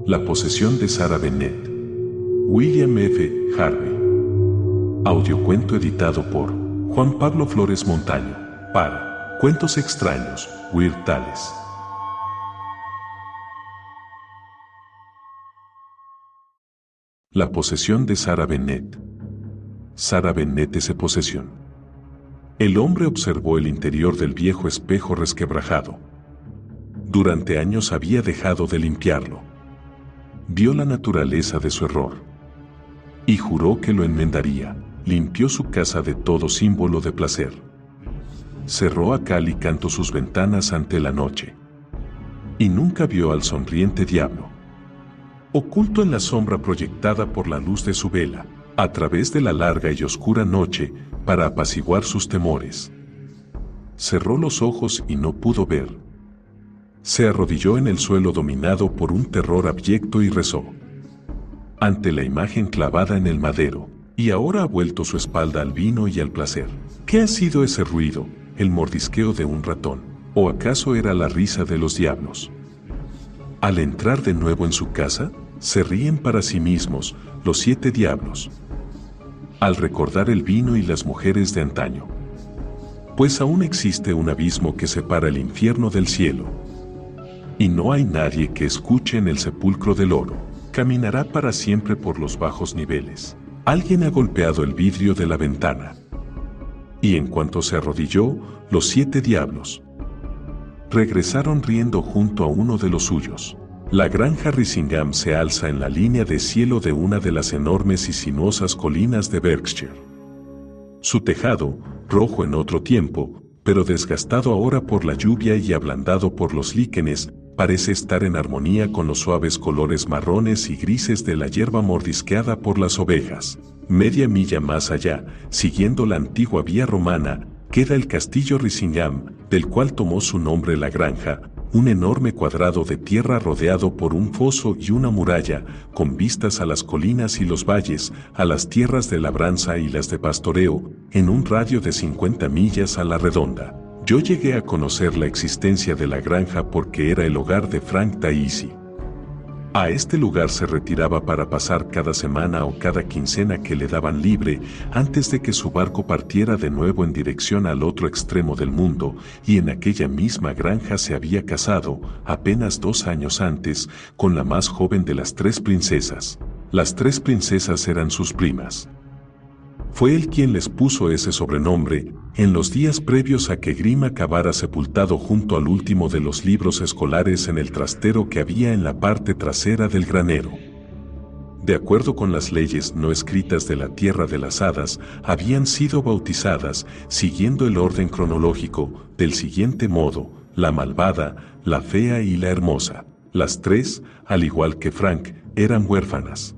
La posesión de Sarah Bennett. William F. Harvey. Audiocuento editado por Juan Pablo Flores Montaño para Cuentos Extraños, Weird Tales. La posesión de Sarah Bennett. Sarah Bennett es posesión. El hombre observó el interior del viejo espejo resquebrajado. Durante años había dejado de limpiarlo. Vio la naturaleza de su error y juró que lo enmendaría. Limpió su casa de todo símbolo de placer. Cerró a cal y canto sus ventanas ante la noche. Y nunca vio al sonriente diablo, oculto en la sombra proyectada por la luz de su vela, a través de la larga y oscura noche, para apaciguar sus temores. Cerró los ojos y no pudo ver. Se arrodilló en el suelo dominado por un terror abyecto y rezó ante la imagen clavada en el madero, y ahora ha vuelto su espalda al vino y al placer. ¿Qué ha sido ese ruido? ¿El mordisqueo de un ratón? ¿O acaso era la risa de los diablos? Al entrar de nuevo en su casa, se ríen para sí mismos los 7 diablos, al recordar el vino y las mujeres de antaño. Pues aún existe un abismo que separa el infierno del cielo. Y no hay nadie que escuche en el sepulcro del oro. Caminará para siempre por los bajos niveles. Alguien ha golpeado el vidrio de la ventana. Y en cuanto se arrodilló, los 7 diablos regresaron riendo junto a uno de los suyos. La granja Risingham se alza en la línea de cielo de una de las enormes y sinuosas colinas de Berkshire. Su tejado, rojo en otro tiempo, pero desgastado ahora por la lluvia y ablandado por los líquenes, parece estar en armonía con los suaves colores marrones y grises de la hierba mordisqueada por las ovejas. Media milla más allá, siguiendo la antigua vía romana, queda el castillo Risingham, del cual tomó su nombre la granja, un enorme cuadrado de tierra rodeado por un foso y una muralla, con vistas a las colinas y los valles, a las tierras de labranza y las de pastoreo, en un radio de 50 millas a la redonda. Yo llegué a conocer la existencia de la granja porque era el hogar de Frank Daisy. A este lugar se retiraba para pasar cada semana o cada quincena que le daban libre antes de que su barco partiera de nuevo en dirección al otro extremo del mundo, y en aquella misma granja se había casado, apenas 2 años antes, con la más joven de las 3 princesas. Las 3 princesas eran sus primas. Fue él quien les puso ese sobrenombre, en los días previos a que Grimm acabara sepultado junto al último de los libros escolares en el trastero que había en la parte trasera del granero. De acuerdo con las leyes no escritas de la tierra de las hadas, habían sido bautizadas, siguiendo el orden cronológico, del siguiente modo: la malvada, la fea y la hermosa. Las 3, al igual que Frank, eran huérfanas.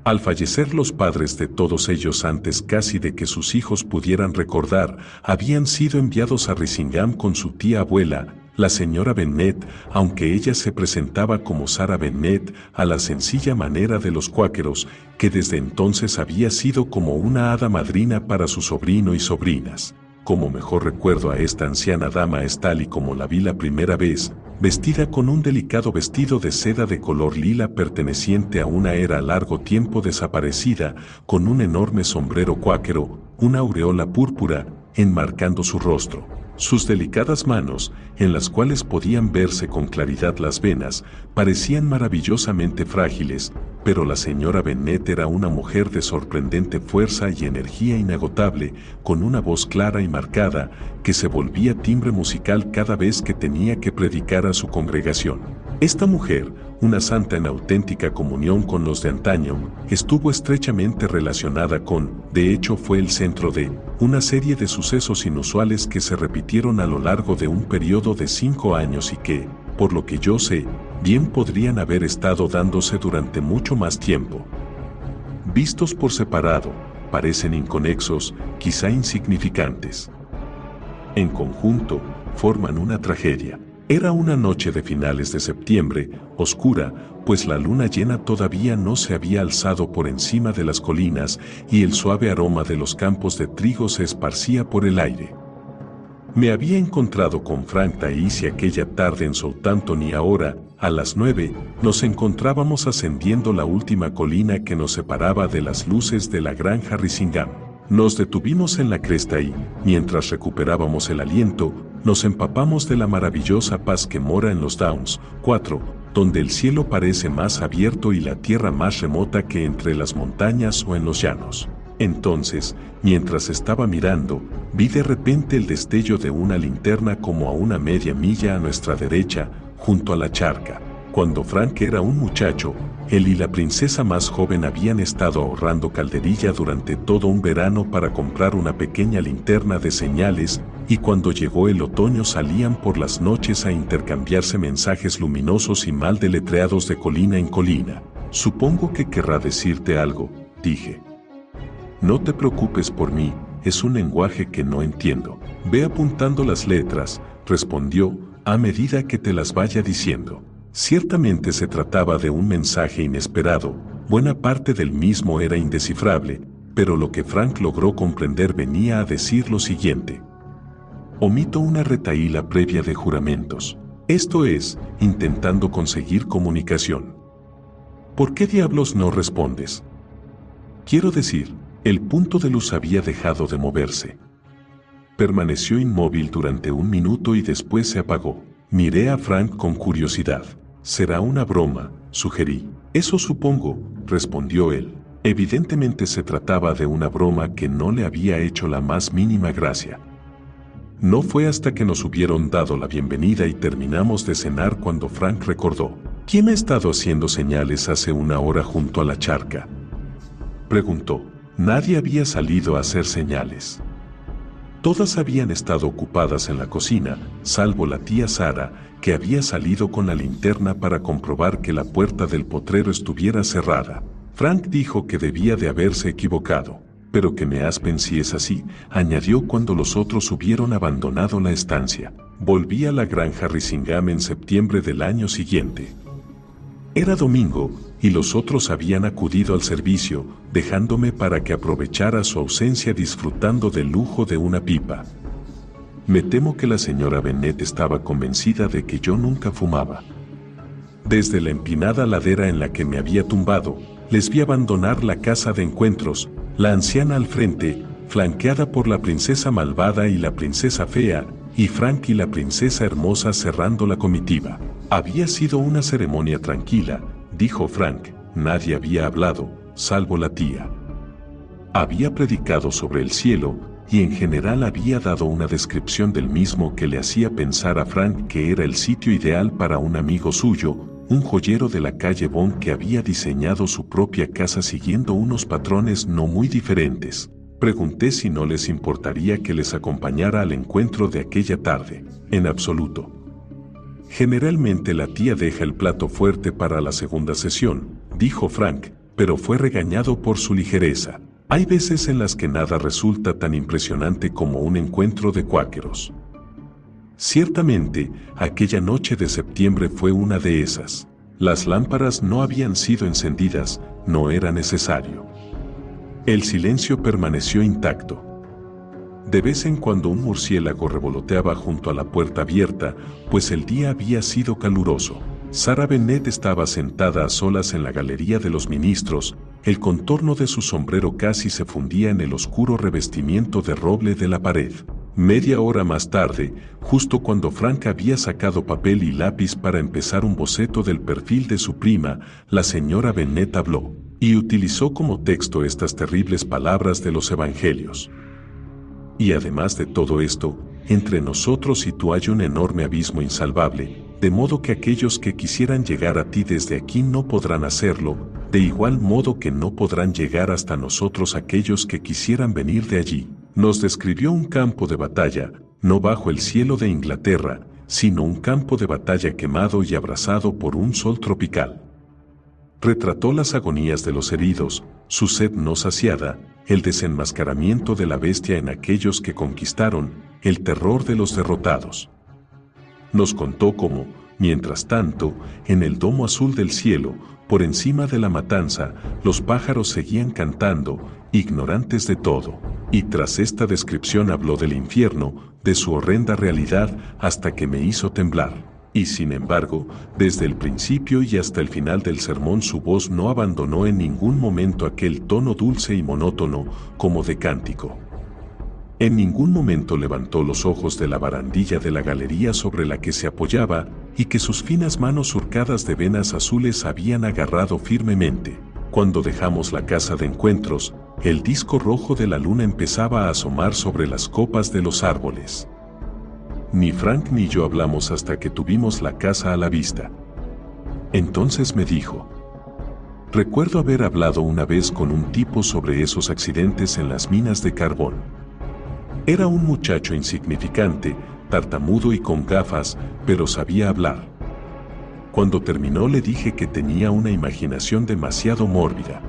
Al fallecer los padres de todos ellos antes casi de que sus hijos pudieran recordar, habían sido enviados a Risingham con su tía abuela, la señora Bennett, aunque ella se presentaba como Sarah Bennett, a la sencilla manera de los cuáqueros, que desde entonces había sido como una hada madrina para su sobrino y sobrinas. Como mejor recuerdo a esta anciana dama es tal y como la vi la primera vez, vestida con un delicado vestido de seda de color lila perteneciente a una era largo tiempo desaparecida, con un enorme sombrero cuáquero, una aureola púrpura, enmarcando su rostro. Sus delicadas manos, en las cuales podían verse con claridad las venas, parecían maravillosamente frágiles, pero la señora Bennett era una mujer de sorprendente fuerza y energía inagotable, con una voz clara y marcada, que se volvía timbre musical cada vez que tenía que predicar a su congregación. Esta mujer, una santa en auténtica comunión con los de antaño, estuvo estrechamente relacionada con, de hecho fue el centro de, una serie de sucesos inusuales que se repitieron a lo largo de un periodo de 5 años y que, por lo que yo sé, bien podrían haber estado dándose durante mucho más tiempo. Vistos por separado, parecen inconexos, quizá insignificantes. En conjunto, forman una tragedia. Era una noche de finales de septiembre, oscura, pues la luna llena todavía no se había alzado por encima de las colinas y el suave aroma de los campos de trigo se esparcía por el aire. Me había encontrado con Frank Taisi aquella tarde en Southampton y ahora, a las 9, nos encontrábamos ascendiendo la última colina que nos separaba de las luces de la granja Risingham. Nos detuvimos en la cresta y, mientras recuperábamos el aliento, nos empapamos de la maravillosa paz que mora en los Downs 4, donde el cielo parece más abierto y la tierra más remota que entre las montañas o en los llanos. Entonces, mientras estaba mirando, vi de repente el destello de una linterna como a una media milla a nuestra derecha, junto a la charca. Cuando Frank era un muchacho, él y la princesa más joven habían estado ahorrando calderilla durante todo un verano para comprar una pequeña linterna de señales, y cuando llegó el otoño salían por las noches a intercambiarse mensajes luminosos y mal deletreados de colina en colina. Supongo que querrá decirte algo, dije. No te preocupes por mí, es un lenguaje que no entiendo. Ve apuntando las letras, respondió, a medida que te las vaya diciendo. Ciertamente se trataba de un mensaje inesperado, buena parte del mismo era indescifrable, pero lo que Frank logró comprender venía a decir lo siguiente. Omito una retahíla previa de juramentos. Esto es, intentando conseguir comunicación. ¿Por qué diablos no respondes? Quiero decir, el punto de luz había dejado de moverse. Permaneció inmóvil durante un minuto y después se apagó. Miré a Frank con curiosidad. «Será una broma», sugerí. «Eso supongo», respondió él. Evidentemente se trataba de una broma que no le había hecho la más mínima gracia. No fue hasta que nos hubieron dado la bienvenida y terminamos de cenar cuando Frank recordó. «¿Quién ha estado haciendo señales hace una hora junto a la charca?», preguntó. Nadie había salido a hacer señales. Todas habían estado ocupadas en la cocina, salvo la tía Sara, que había salido con la linterna para comprobar que la puerta del potrero estuviera cerrada. Frank dijo que debía de haberse equivocado, pero que me aspen si es así, añadió cuando los otros hubieron abandonado la estancia. Volví a la granja Risingham en septiembre del año siguiente. Era domingo, y los otros habían acudido al servicio, dejándome para que aprovechara su ausencia disfrutando del lujo de una pipa. Me temo que la señora Bennet estaba convencida de que yo nunca fumaba. Desde la empinada ladera en la que me había tumbado, les vi abandonar la casa de encuentros, la anciana al frente, flanqueada por la princesa malvada y la princesa fea, y Frank y la princesa hermosa cerrando la comitiva. Había sido una ceremonia tranquila, dijo Frank, nadie había hablado, salvo la tía. Había predicado sobre el cielo, y en general había dado una descripción del mismo que le hacía pensar a Frank que era el sitio ideal para un amigo suyo, un joyero de la calle Bond que había diseñado su propia casa siguiendo unos patrones no muy diferentes. Pregunté si no les importaría que les acompañara al encuentro de aquella tarde. En absoluto. Generalmente la tía deja el plato fuerte para la segunda sesión, dijo Frank, pero fue regañado por su ligereza. Hay veces en las que nada resulta tan impresionante como un encuentro de cuáqueros. Ciertamente, aquella noche de septiembre fue una de esas. Las lámparas no habían sido encendidas, no era necesario. El silencio permaneció intacto. De vez en cuando un murciélago revoloteaba junto a la puerta abierta, pues el día había sido caluroso. Sara Bennet estaba sentada a solas en la galería de los ministros, el contorno de su sombrero casi se fundía en el oscuro revestimiento de roble de la pared. Media hora más tarde, justo cuando Frank había sacado papel y lápiz para empezar un boceto del perfil de su prima, la señora Bennet habló, y utilizó como texto estas terribles palabras de los evangelios. Y además de todo esto, entre nosotros y tú hay un enorme abismo insalvable, de modo que aquellos que quisieran llegar a ti desde aquí no podrán hacerlo, de igual modo que no podrán llegar hasta nosotros aquellos que quisieran venir de allí. Nos describió un campo de batalla, no bajo el cielo de Inglaterra, sino un campo de batalla quemado y abrasado por un sol tropical. Retrató las agonías de los heridos, su sed no saciada, el desenmascaramiento de la bestia en aquellos que conquistaron, el terror de los derrotados. Nos contó cómo, Mientras tanto, en el domo azul del cielo, por encima de la matanza, los pájaros seguían cantando, ignorantes de todo. Y tras esta descripción habló del infierno, de su horrenda realidad, hasta que me hizo temblar. Y sin embargo, desde el principio y hasta el final del sermón su voz no abandonó en ningún momento aquel tono dulce y monótono, como de cántico. En ningún momento levantó los ojos de la barandilla de la galería sobre la que se apoyaba y que sus finas manos surcadas de venas azules habían agarrado firmemente. Cuando dejamos la casa de encuentros, el disco rojo de la luna empezaba a asomar sobre las copas de los árboles. Ni Frank ni yo hablamos hasta que tuvimos la casa a la vista. Entonces me dijo: recuerdo haber hablado una vez con un tipo sobre esos accidentes en las minas de carbón. Era un muchacho insignificante, tartamudo y con gafas, pero sabía hablar. Cuando terminó le dije que tenía una imaginación demasiado mórbida.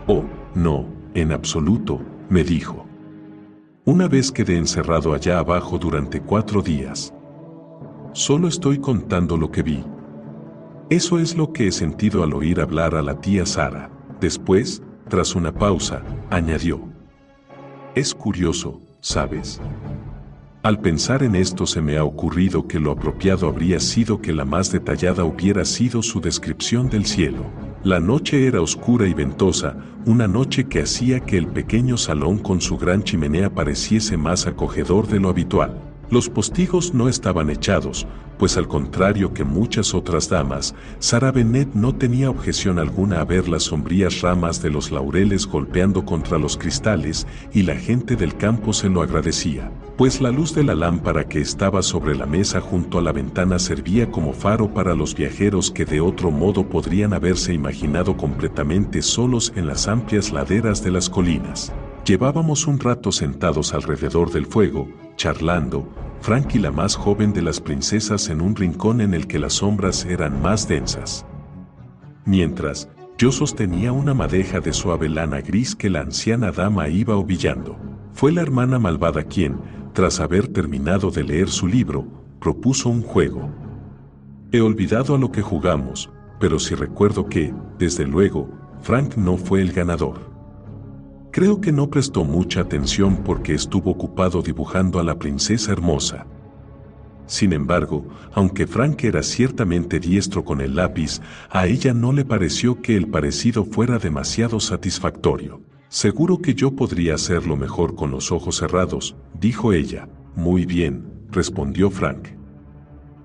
Oh, no, en absoluto, me dijo. Una vez quedé encerrado allá abajo durante 4 días. Solo estoy contando lo que vi. Eso es lo que he sentido al oír hablar a la tía Sara. Después, tras una pausa, añadió: es curioso, ¿sabes? Al pensar en esto se me ha ocurrido que lo apropiado habría sido que la más detallada hubiera sido su descripción del cielo. La noche era oscura y ventosa, una noche que hacía que el pequeño salón con su gran chimenea pareciese más acogedor de lo habitual. Los postigos no estaban echados, pues al contrario que muchas otras damas, Sara Bennett no tenía objeción alguna a ver las sombrías ramas de los laureles golpeando contra los cristales, y la gente del campo se lo agradecía, pues la luz de la lámpara que estaba sobre la mesa junto a la ventana servía como faro para los viajeros que de otro modo podrían haberse imaginado completamente solos en las amplias laderas de las colinas. Llevábamos un rato sentados alrededor del fuego, charlando, Frank y la más joven de las princesas en un rincón en el que las sombras eran más densas. Mientras, yo sostenía una madeja de suave lana gris que la anciana dama iba ovillando. Fue la hermana malvada quien, tras haber terminado de leer su libro, propuso un juego. He olvidado a lo que jugamos, pero sí recuerdo que, desde luego, Frank no fue el ganador. Creo que no prestó mucha atención porque estuvo ocupado dibujando a la princesa hermosa. Sin embargo, aunque Frank era ciertamente diestro con el lápiz, a ella no le pareció que el parecido fuera demasiado satisfactorio. Seguro que yo podría hacerlo mejor con los ojos cerrados, dijo ella. Muy bien, respondió Frank.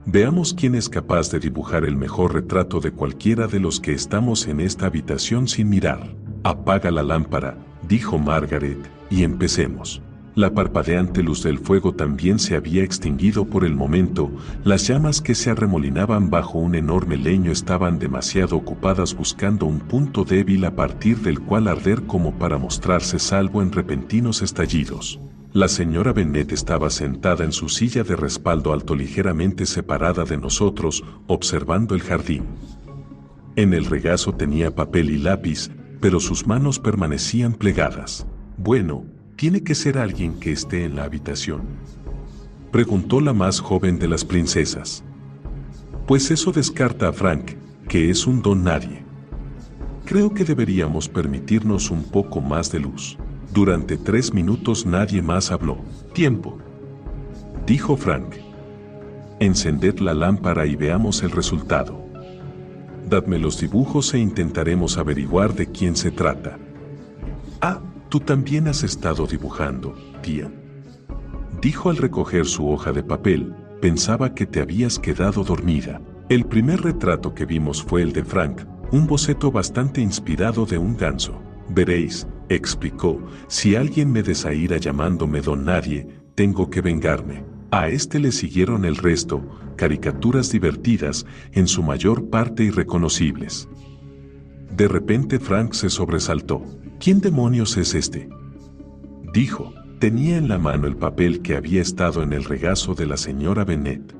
Veamos quién es capaz de dibujar el mejor retrato de cualquiera de los que estamos en esta habitación sin mirar. Apaga la lámpara, dijo Margaret, y empecemos. La parpadeante luz del fuego también se había extinguido por el momento, las llamas que se arremolinaban bajo un enorme leño estaban demasiado ocupadas buscando un punto débil a partir del cual arder como para mostrarse salvo en repentinos estallidos. La señora Bennett estaba sentada en su silla de respaldo alto ligeramente separada de nosotros, observando el jardín. En el regazo tenía papel y lápiz, pero sus manos permanecían plegadas. Bueno, tiene que ser alguien que esté en la habitación, preguntó la más joven de las princesas. Pues eso descarta a Frank, que es un don nadie. Creo que deberíamos permitirnos un poco más de luz. Durante 3 minutos nadie más habló. Tiempo, dijo Frank. Encended la lámpara y veamos el resultado. Dadme los dibujos e intentaremos averiguar de quién se trata. Ah, tú también has estado dibujando, tía, dijo al recoger su hoja de papel. Pensaba que te habías quedado dormida. El primer retrato que vimos fue el de Frank, un boceto bastante inspirado de un ganso. Veréis, explicó, si alguien me desaira llamándome don nadie, tengo que vengarme. A este le siguieron el resto, caricaturas divertidas, en su mayor parte irreconocibles. De repente Frank se sobresaltó. ¿Quién demonios es este?, dijo. Tenía en la mano el papel que había estado en el regazo de la señora Bennett.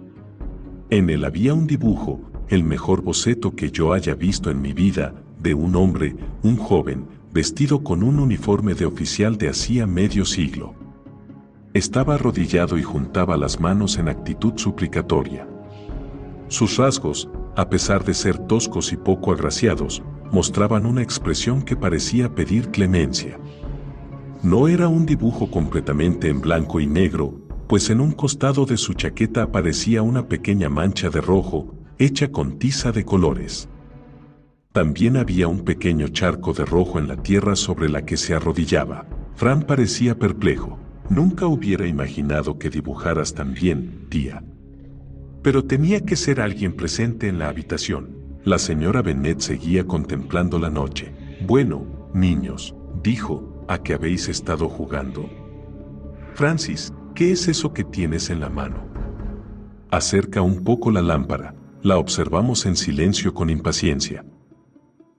En él había un dibujo, el mejor boceto que yo haya visto en mi vida, de un hombre, un joven, vestido con un uniforme de oficial de hacía medio siglo. Estaba arrodillado y juntaba las manos en actitud suplicatoria. Sus rasgos, a pesar de ser toscos y poco agraciados, mostraban una expresión que parecía pedir clemencia. No era un dibujo completamente en blanco y negro, pues en un costado de su chaqueta aparecía una pequeña mancha de rojo, hecha con tiza de colores. También había un pequeño charco de rojo en la tierra sobre la que se arrodillaba. Fran parecía perplejo. Nunca hubiera imaginado que dibujaras tan bien, tía. Pero tenía que ser alguien presente en la habitación. La señora Bennet seguía contemplando la noche. Bueno, niños, dijo, ¿a qué habéis estado jugando? Francis, ¿qué es eso que tienes en la mano? Acerca un poco la lámpara. La observamos en silencio con impaciencia.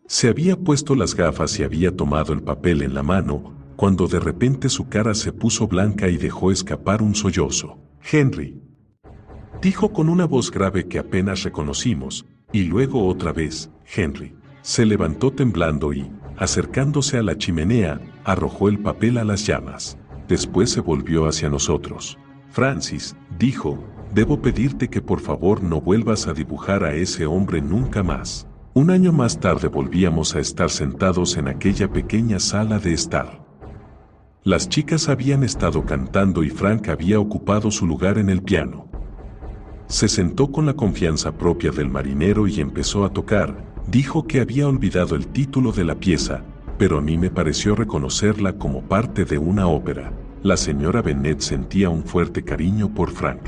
Se había puesto las gafas y había tomado el papel en la mano, cuando de repente su cara se puso blanca y dejó escapar un sollozo. Henry, dijo con una voz grave que apenas reconocimos, y luego otra vez, Henry. Se levantó temblando y, acercándose a la chimenea, arrojó el papel a las llamas. Después se volvió hacia nosotros. Francis, dijo, debo pedirte que por favor no vuelvas a dibujar a ese hombre nunca más. Un año más tarde volvíamos a estar sentados en aquella pequeña sala de estar. Las chicas habían estado cantando y Frank había ocupado su lugar en el piano. Se sentó con la confianza propia del marinero y empezó a tocar. Dijo que había olvidado el título de la pieza, pero a mí me pareció reconocerla como parte de una ópera. La señora Bennet sentía un fuerte cariño por Frank.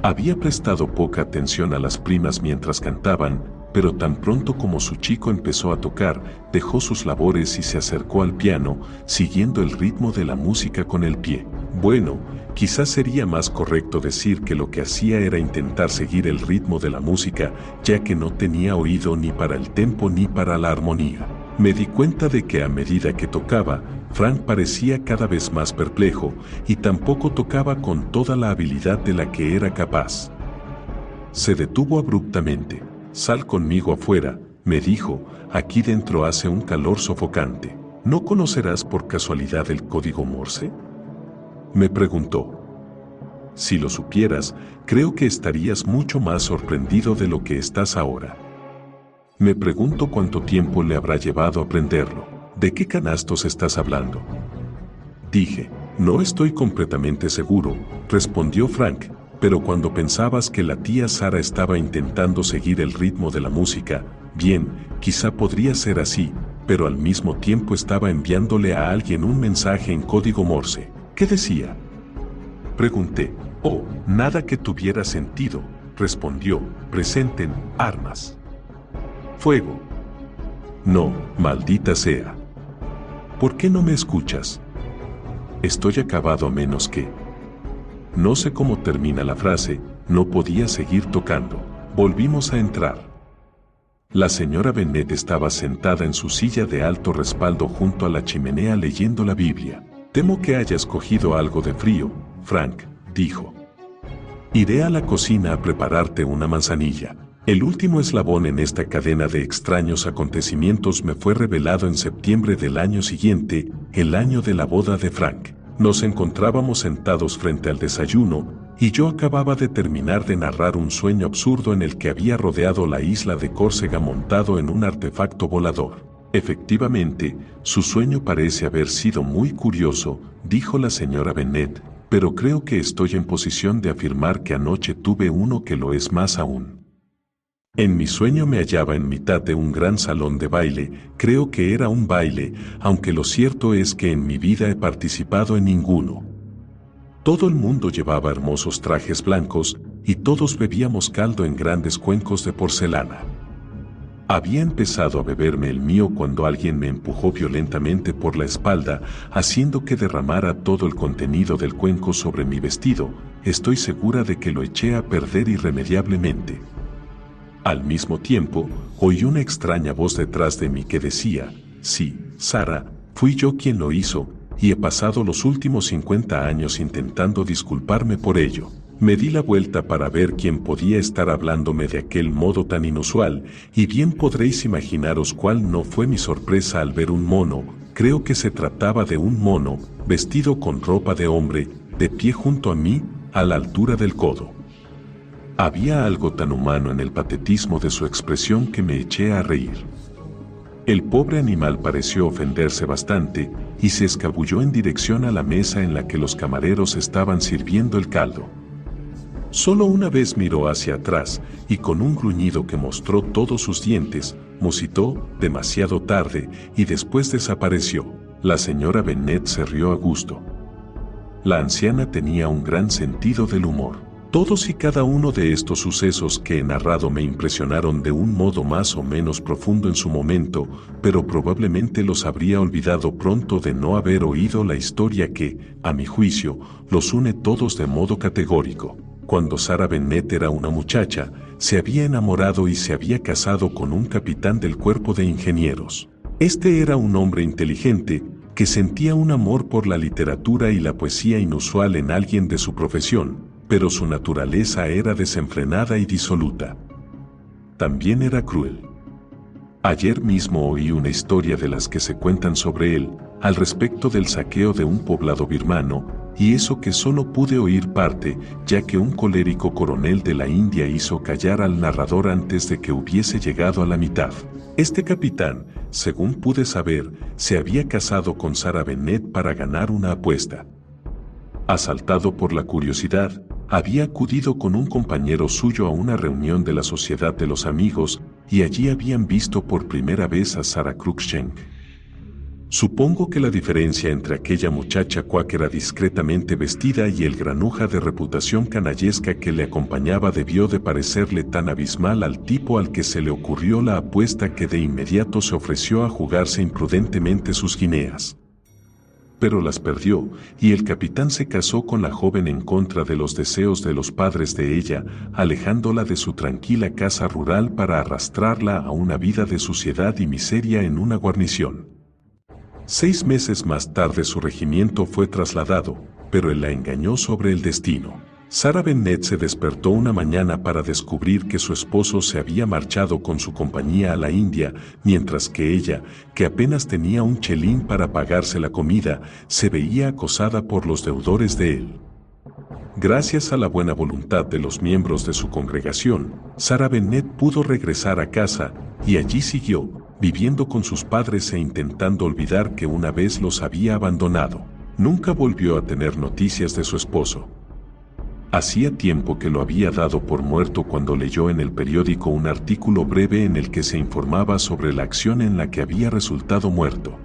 Había prestado poca atención a las primas mientras cantaban, pero tan pronto como su chico empezó a tocar, dejó sus labores y se acercó al piano, siguiendo el ritmo de la música con el pie. Bueno, quizás sería más correcto decir que lo que hacía era intentar seguir el ritmo de la música, ya que no tenía oído ni para el tempo ni para la armonía. Me di cuenta de que a medida que tocaba, Frank parecía cada vez más perplejo, y tampoco tocaba con toda la habilidad de la que era capaz. Se detuvo abruptamente. Sal conmigo afuera, me dijo, aquí dentro hace un calor sofocante. ¿No conocerás por casualidad el código Morse? Me preguntó. Si lo supieras, creo que estarías mucho más sorprendido de lo que estás ahora. Me pregunto cuánto tiempo le habrá llevado aprenderlo. ¿De qué canastos estás hablando? Dije, no estoy completamente seguro, respondió Frank. Pero cuando pensabas que la tía Sara estaba intentando seguir el ritmo de la música, bien, quizá podría ser así, pero al mismo tiempo estaba enviándole a alguien un mensaje en código Morse. ¿Qué decía? Pregunté. Oh, nada que tuviera sentido, respondió. Presenten armas. Fuego. No, maldita sea. ¿Por qué no me escuchas? Estoy acabado a menos que... No sé cómo termina la frase, no podía seguir tocando. Volvimos a entrar. La señora Bennet estaba sentada en su silla de alto respaldo junto a la chimenea leyendo la Biblia. Temo que hayas cogido algo de frío, Frank, dijo. Iré a la cocina a prepararte una manzanilla. El último eslabón en esta cadena de extraños acontecimientos me fue revelado en septiembre del año siguiente, el año de la boda de Frank. Nos encontrábamos sentados frente al desayuno, y yo acababa de terminar de narrar un sueño absurdo en el que había rodeado la isla de Córcega montado en un artefacto volador. Efectivamente, su sueño parece haber sido muy curioso, dijo la señora Bennet, pero creo que estoy en posición de afirmar que anoche tuve uno que lo es más aún. En mi sueño me hallaba en mitad de un gran salón de baile, creo que era un baile, aunque lo cierto es que en mi vida he participado en ninguno. Todo el mundo llevaba hermosos trajes blancos, y todos bebíamos caldo en grandes cuencos de porcelana. Había empezado a beberme el mío cuando alguien me empujó violentamente por la espalda, haciendo que derramara todo el contenido del cuenco sobre mi vestido. Estoy segura de que lo eché a perder irremediablemente. Al mismo tiempo, oí una extraña voz detrás de mí que decía, sí, Sara, fui yo quien lo hizo, y he pasado los últimos 50 años intentando disculparme por ello. Me di la vuelta para ver quién podía estar hablándome de aquel modo tan inusual, y bien podréis imaginaros cuál no fue mi sorpresa al ver un mono. Creo que se trataba de un mono, vestido con ropa de hombre, de pie junto a mí, a la altura del codo. Había algo tan humano en el patetismo de su expresión que me eché a reír. El pobre animal pareció ofenderse bastante y se escabulló en dirección a la mesa en la que los camareros estaban sirviendo el caldo. Solo una vez miró hacia atrás y con un gruñido que mostró todos sus dientes, musitó demasiado tarde y después desapareció. La señora Bennet se rió a gusto. La anciana tenía un gran sentido del humor. Todos y cada uno de estos sucesos que he narrado me impresionaron de un modo más o menos profundo en su momento, pero probablemente los habría olvidado pronto de no haber oído la historia que, a mi juicio, los une todos de modo categórico. Cuando Sarah Bennet era una muchacha, se había enamorado y se había casado con un capitán del cuerpo de ingenieros. Este era un hombre inteligente, que sentía un amor por la literatura y la poesía inusual en alguien de su profesión, pero su naturaleza era desenfrenada y disoluta. También era cruel. Ayer mismo oí una historia de las que se cuentan sobre él, al respecto del saqueo de un poblado birmano, y eso que solo pude oír parte, ya que un colérico coronel de la India hizo callar al narrador antes de que hubiese llegado a la mitad. Este capitán, según pude saber, se había casado con Sarah Bennet para ganar una apuesta. Asaltado por la curiosidad, había acudido con un compañero suyo a una reunión de la Sociedad de los Amigos y allí habían visto por primera vez a Sarah Cruikshank. Supongo que la diferencia entre aquella muchacha cuáquera discretamente vestida y el granuja de reputación canallesca que le acompañaba debió de parecerle tan abismal al tipo al que se le ocurrió la apuesta que de inmediato se ofreció a jugarse imprudentemente sus guineas. Pero las perdió, y el capitán se casó con la joven en contra de los deseos de los padres de ella, alejándola de su tranquila casa rural para arrastrarla a una vida de suciedad y miseria en una guarnición. 6 meses más tarde su regimiento fue trasladado, pero él la engañó sobre el destino. Sarah Bennet se despertó una mañana para descubrir que su esposo se había marchado con su compañía a la India, mientras que ella, que apenas tenía un chelín para pagarse la comida, se veía acosada por los deudores de él. Gracias a la buena voluntad de los miembros de su congregación, Sarah Bennet pudo regresar a casa, y allí siguió, viviendo con sus padres e intentando olvidar que una vez los había abandonado. Nunca volvió a tener noticias de su esposo. Hacía tiempo que lo había dado por muerto cuando leyó en el periódico un artículo breve en el que se informaba sobre la acción en la que había resultado muerto.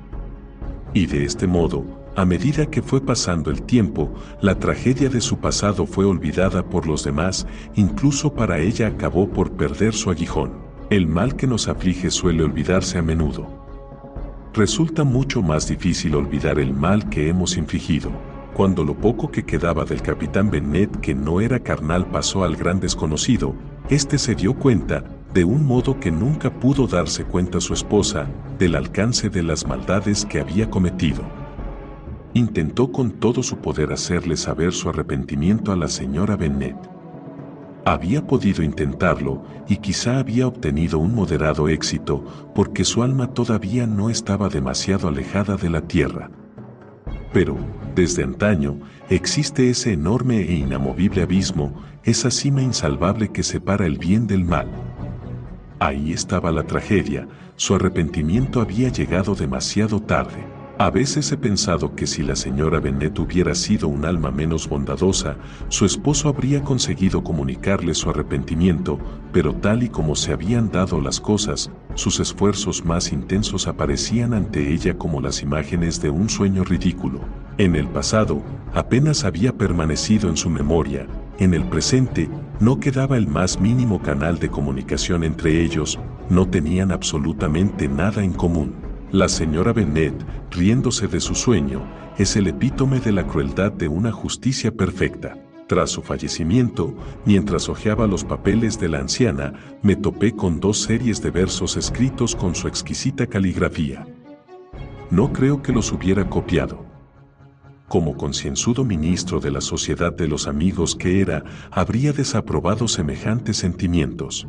Y de este modo, a medida que fue pasando el tiempo, la tragedia de su pasado fue olvidada por los demás, incluso para ella acabó por perder su aguijón. El mal que nos aflige suele olvidarse a menudo. Resulta mucho más difícil olvidar el mal que hemos infligido. Cuando lo poco que quedaba del capitán Bennet que no era carnal pasó al gran desconocido, este se dio cuenta, de un modo que nunca pudo darse cuenta su esposa, del alcance de las maldades que había cometido. Intentó con todo su poder hacerle saber su arrepentimiento a la señora Bennet. Había podido intentarlo y quizá había obtenido un moderado éxito porque su alma todavía no estaba demasiado alejada de la tierra. Pero, desde antaño, existe ese enorme e inamovible abismo, esa cima insalvable que separa el bien del mal. Ahí estaba la tragedia, su arrepentimiento había llegado demasiado tarde. A veces he pensado que si la señora Bennet hubiera sido un alma menos bondadosa, su esposo habría conseguido comunicarle su arrepentimiento, pero tal y como se habían dado las cosas, sus esfuerzos más intensos aparecían ante ella como las imágenes de un sueño ridículo. En el pasado, apenas había permanecido en su memoria, en el presente, no quedaba el más mínimo canal de comunicación entre ellos, no tenían absolutamente nada en común. La señora Bennet, riéndose de su sueño, es el epítome de la crueldad de una justicia perfecta. Tras su fallecimiento, mientras hojeaba los papeles de la anciana, me topé con 2 series de versos escritos con su exquisita caligrafía. No creo que los hubiera copiado. Como concienzudo ministro de la Sociedad de los Amigos que era, habría desaprobado semejantes sentimientos.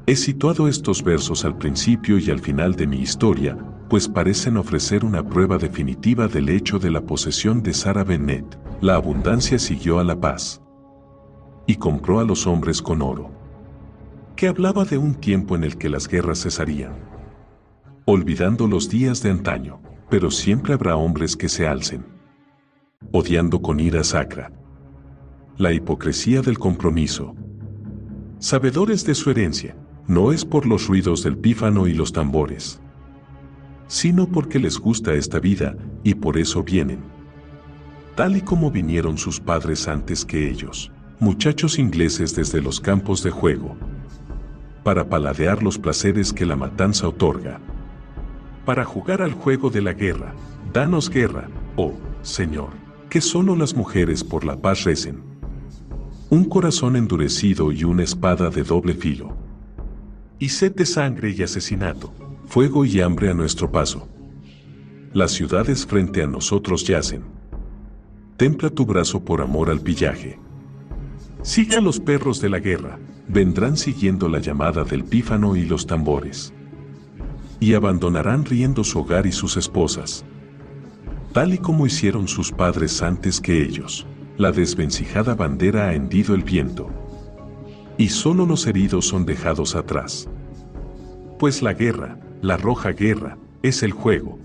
He situado estos versos al principio y al final de mi historia, pues parecen ofrecer una prueba definitiva del hecho de la posesión de Sarah Bennet. La abundancia siguió a la paz. y compró a los hombres con oro, que hablaba de un tiempo en el que las guerras cesarían, olvidando los días de antaño, pero siempre habrá hombres que se alcen, odiando con ira sacra la hipocresía del compromiso. Sabedores de su herencia, no es por los ruidos del pífano y los tambores, sino porque les gusta esta vida y por eso vienen, tal y como vinieron sus padres antes que ellos, muchachos ingleses desde los campos de juego, para paladear los placeres que la matanza otorga, para jugar al juego de la guerra. Danos guerra, oh Señor, que solo las mujeres por la paz recen. Un corazón endurecido y una espada de doble filo, y sed de sangre y asesinato, fuego y hambre a nuestro paso. Las ciudades frente a nosotros yacen. Templa tu brazo por amor al pillaje. Siga los perros de la guerra, vendrán siguiendo la llamada del pífano y los tambores, y abandonarán riendo su hogar y sus esposas, tal y como hicieron sus padres antes que ellos. La desvencijada bandera ha hendido el viento, y solo los heridos son dejados atrás. Pues la guerra, la roja guerra, es el juego,